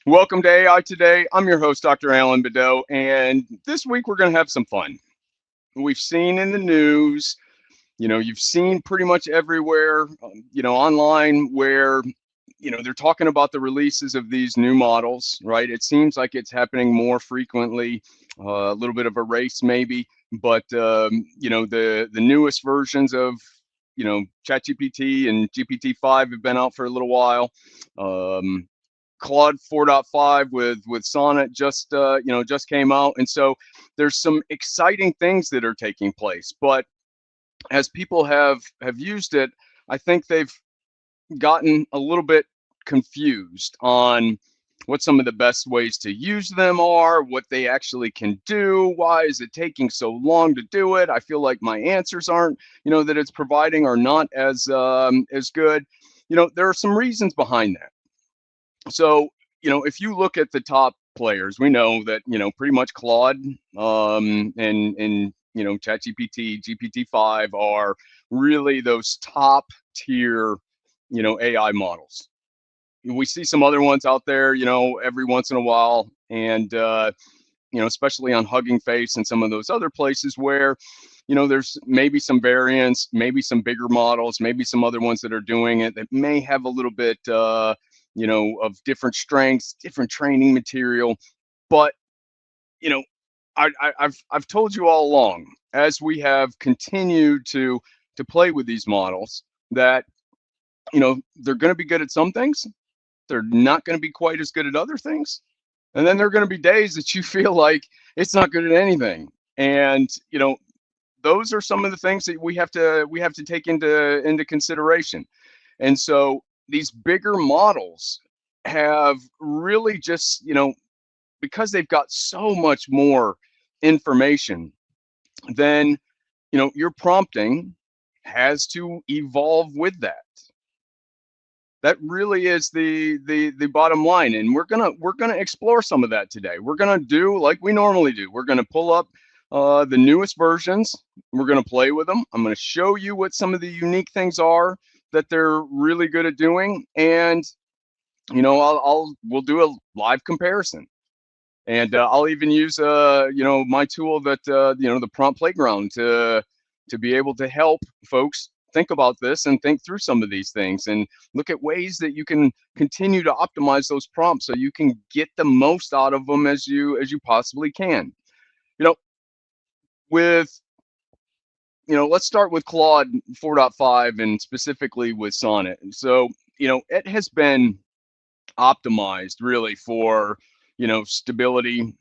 Welcome to AI Today. I'm your host, Dr. Alan Badeau, and this week we're going to have some fun. We've seen in the news, you've seen pretty much everywhere, online where, they're talking about the releases of these new models, right? It seems like it's happening more frequently, a little bit of a race maybe, but, the newest versions of, ChatGPT and GPT-5 have been out for a little while. Claude 4.5 with Sonnet just came out, and so there's some exciting things that are taking place. But as people have used it, I think they've gotten a little bit confused on what some of the best ways to use them are, what they actually can do, why is it taking so long to do it. I feel like my answers aren't, that it's providing are not as good. There are some reasons behind that. So, if you look at the top players, we know that, pretty much Claude and ChatGPT, GPT-5 are really those top tier, AI models. We see some other ones out there, every once in a while, and especially on Hugging Face and some of those other places where, there's maybe some variants, maybe some bigger models, maybe some other ones that are doing it that may have a little bit, of different strengths, different training material. But, you know, I've told you all along, as we have continued to play with these models, that, they're going to be good at some things. They're not going to be quite as good at other things. And then there are going to be days that you feel like it's not good at anything. And, those are some of the things that we have to take into consideration. And so these bigger models have really just, because they've got so much more information, then, your prompting has to evolve with that. That really is the bottom line, and we're gonna explore some of that today. We're gonna do like we normally do. We're gonna pull up the newest versions. We're gonna play with them. I'm gonna show you what some of the unique things are that they're really good at doing, and we'll do a live comparison, and I'll even use my tool that the prompt playground to be able to help folks think about this and think through some of these things and look at ways that you can continue to optimize those prompts so you can get the most out of them as you possibly can. You know, with let's start with Claude 4.5 and specifically with Sonnet. So, it has been optimized really for, stability,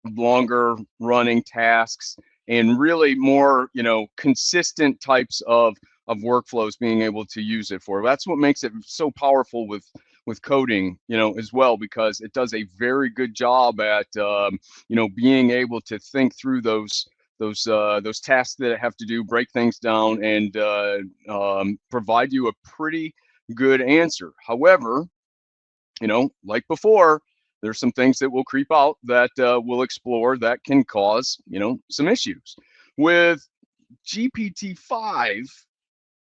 longer running tasks, and really more, consistent types of workflows being able to use it for. That's what makes it so powerful with coding, as well, because it does a very good job at, being able to think through those tasks that it have to do, break things down, and provide you a pretty good answer. However, like before, there's some things that will creep out that we'll explore that can cause, some issues. With GPT-5,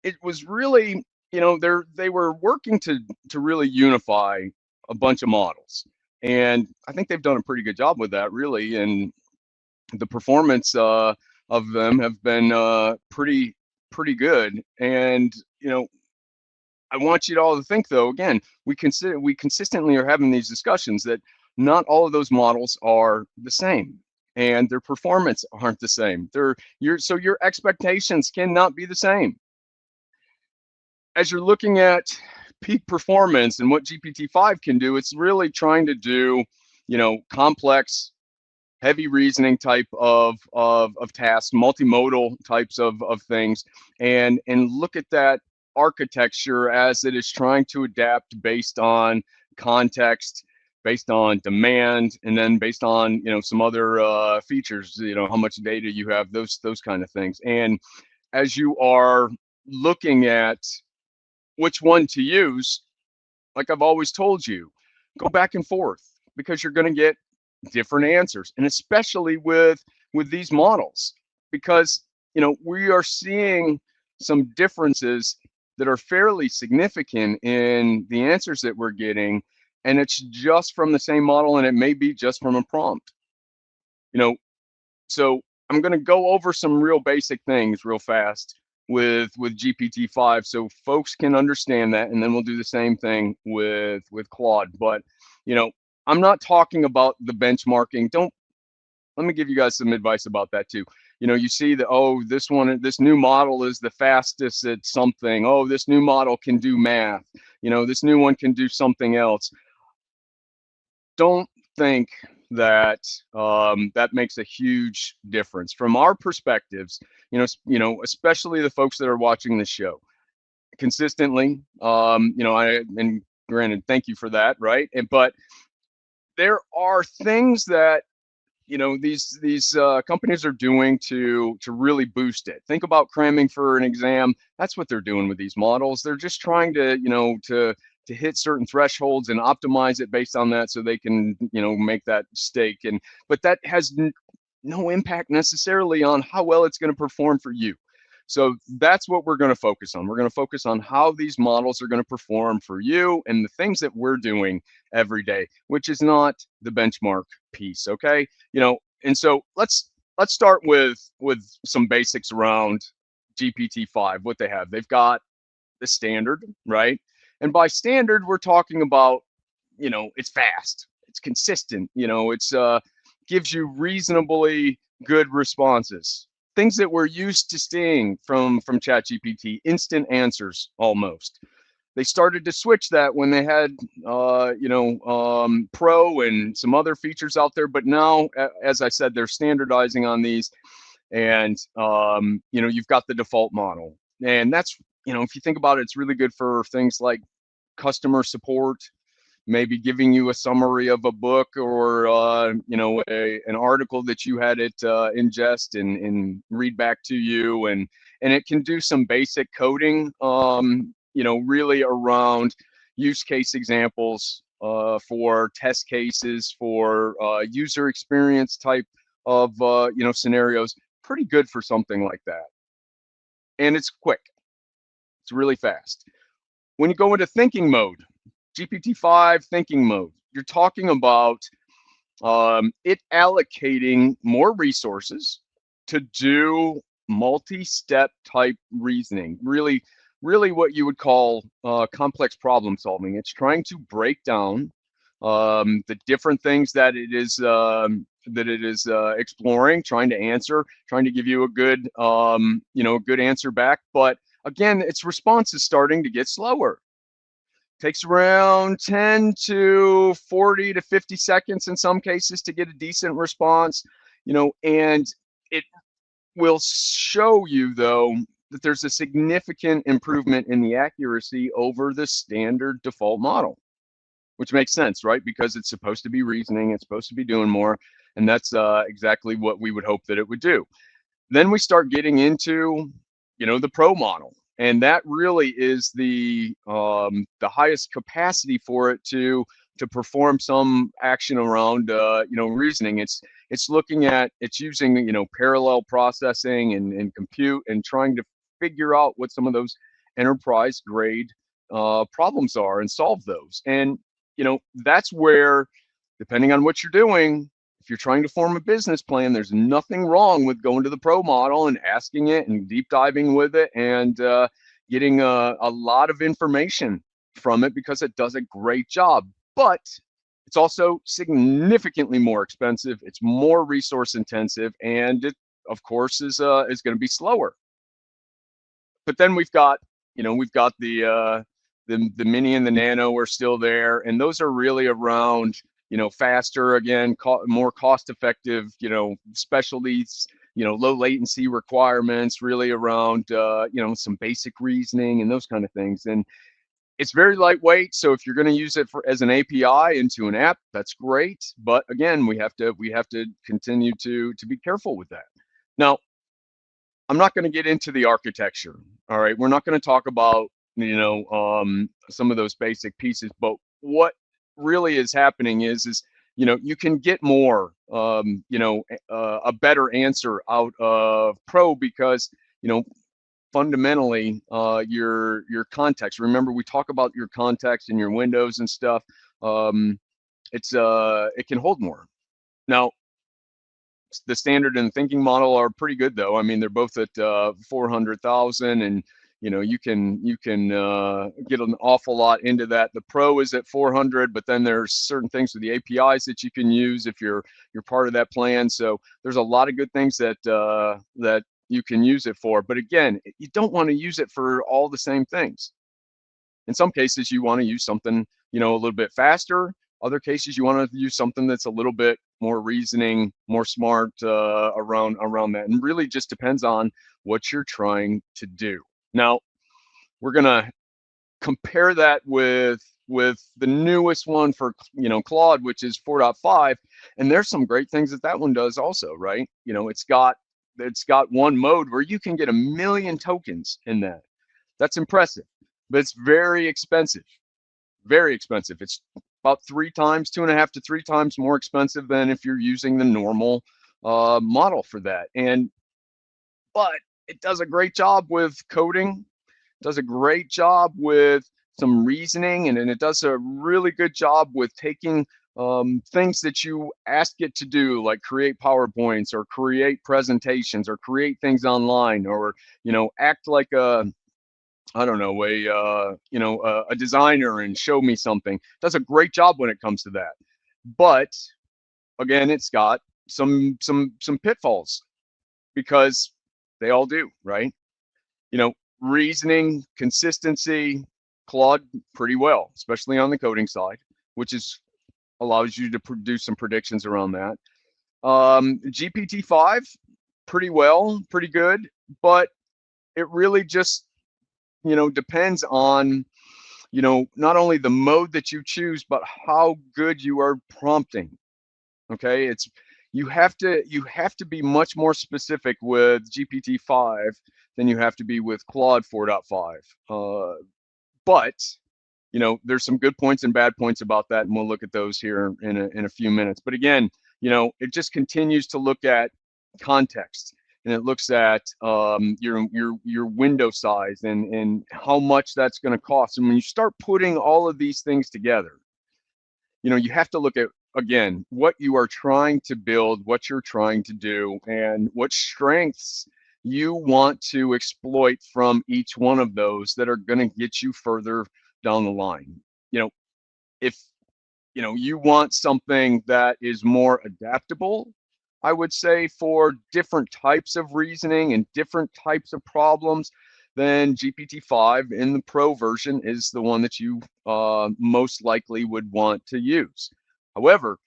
it was really, they were working to really unify a bunch of models, and I think they've done a pretty good job with that, really. And the performance of them have been pretty good. And I want you to all to think, though, again, we consistently are having these discussions that not all of those models are the same, and their performance aren't the same. So your expectations cannot be the same. As you're looking at peak performance and what GPT-5 can do, it's really trying to do, complex, heavy reasoning type of tasks, multimodal types of things, and look at that architecture as it is trying to adapt based on context, based on demand, and then based on some other features, how much data you have, those kind of things. And as you are looking at which one to use, like I've always told you, go back and forth, because you're going to get different answers, and especially with these models, because we are seeing some differences that are fairly significant in the answers that we're getting. and it's just from the same model, and it may be just from a prompt. You know, so I'm going to go over some real basic things real fast with GPT-5 so folks can understand that, and then we'll do the same thing with Claude. But I'm not talking about the benchmarking. Don't Let me give you guys some advice about that too. You see that, oh, this new model is the fastest at something. Oh, this new model can do math. This new one can do something else. Don't think that that makes a huge difference from our perspectives. Especially the folks that are watching this show consistently. And granted, thank you for that, right? But there are things that these companies are doing to really boost it. Think about cramming for an exam. That's what they're doing with these models. They're just trying to to hit certain thresholds and optimize it based on that, so they can make that stake. But that has no impact necessarily on how well it's going to perform for you. So that's what we're going to focus on. We're going to focus on how these models are going to perform for you and the things that we're doing every day, which is not the benchmark piece. Okay. And so let's start with some basics around GPT-5. What they have, they've got the standard, right? And by standard, we're talking about, it's fast, it's consistent, it's gives you reasonably good responses, things that we're used to seeing from ChatGPT, instant answers almost. They started to switch that when they had Pro and some other features out there, but now, as I said, they're standardizing on these. And you've got the default model, and that's, if you think about it, it's really good for things like customer support, maybe giving you a summary of a book, or an article that you had it ingest and read back to you, and it can do some basic coding, really around use case examples, for test cases, for user experience type of scenarios. Pretty good for something like that, and it's quick. It's really fast. When you go into thinking mode, GPT-5 thinking mode, you're talking about it allocating more resources to do multi-step type reasoning. Really, what you would call complex problem solving. It's trying to break down the different things that it is exploring, trying to answer, trying to give you a good good answer back. But again, its response is starting to get slower. Takes around 10 to 40 to 50 seconds in some cases to get a decent response, and it will show you, though, that there's a significant improvement in the accuracy over the standard default model, which makes sense, right? Because it's supposed to be reasoning, it's supposed to be doing more, and that's exactly what we would hope that it would do. Then we start getting into, the Pro model. And that really is the highest capacity for it to perform some action around reasoning. It's looking at, it's using parallel processing and compute, and trying to figure out what some of those enterprise grade problems are and solve those. And that's where, depending on what you're doing, if you're trying to form a business plan, there's nothing wrong with going to the Pro model and asking it and deep diving with it, and getting a lot of information from it, because it does a great job. But it's also significantly more expensive. It's more resource intensive, and it, of course, is going to be slower. But then we've got the mini and the nano are still there, and those are really around faster, again, more cost effective, specialties, low latency requirements, really around some basic reasoning and those kind of things. And it's very lightweight, so if you're going to use it as an API into an app, that's great. But again, we have to continue to be careful with that. Now, I'm not going to get into the architecture. All right, we're not going to talk about some of those basic pieces, but what really is happening is you can get more a better answer out of Pro, because fundamentally your context, remember we talk about your context and your windows and stuff, it can hold more. Now, the standard and thinking model are pretty good though. I mean, they're both at 400,000, and you can get an awful lot into that. The Pro is at 400, but then there's certain things with the APIs that you can use if you're part of that plan. So there's a lot of good things that that you can use it for. But again, you don't want to use it for all the same things. In some cases, you want to use something, a little bit faster. Other cases, you want to use something that's a little bit more reasoning, more smart around that. And really just depends on what you're trying to do. Now, we're gonna compare that with the newest one for Claude, which is 4.5, and there's some great things that one does also, right? It's got one mode where you can get 1 million tokens in that. That's impressive, but it's very expensive. Very expensive. It's about 2.5 to 3 times more expensive than if you're using the normal model for that. But it does a great job with coding, does a great job with some reasoning, and it does a really good job with taking things that you ask it to do, like create PowerPoints or create presentations or create things online, or act like I don't know, a designer and show me something. Does a great job when it comes to that. But again, it's got some pitfalls, because they all do, right? Reasoning, consistency, Claude pretty well, especially on the coding side, which allows you to produce some predictions around that. GPT-5 pretty well, pretty good, but it really just depends on not only the mode that you choose, but how good you are prompting. Okay, you have to be much more specific with GPT-5 than you have to be with Claude 4.5. But there's some good points and bad points about that, and we'll look at those here in a few minutes. But again, it just continues to look at context, and it looks at your window size and how much that's going to cost. And when you start putting all of these things together, you have to look at, again, what you are trying to build, what you're trying to do, and what strengths you want to exploit from each one of those that are going to get you further down the line. If you want something that is more adaptable, I would say, for different types of reasoning and different types of problems, then GPT-5 in the Pro version is the one that you most likely would want to use. However,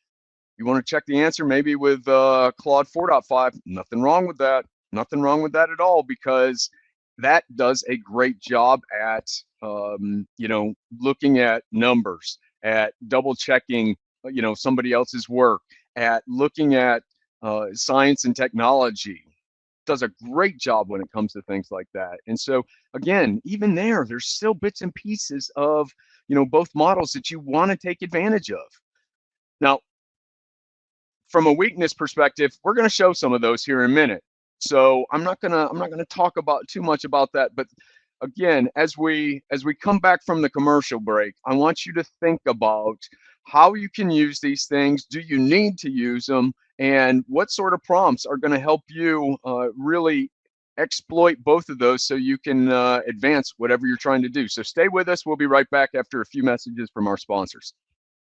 you want to check the answer maybe with Claude 4.5, nothing wrong with that. Nothing wrong with that at all, because that does a great job at looking at numbers, at double checking somebody else's work, at looking at science and technology. Does a great job when it comes to things like that. And so again, even there's still bits and pieces of both models that you want to take advantage of. Now, from a weakness perspective, we're going to show some of those here in a minute. So I'm not gonna talk about too much about that. But again, as we come back from the commercial break, I want you to think about how you can use these things. Do you need to use them? And what sort of prompts are going to help you really exploit both of those, so you can advance whatever you're trying to do. So stay with us. We'll be right back after a few messages from our sponsors.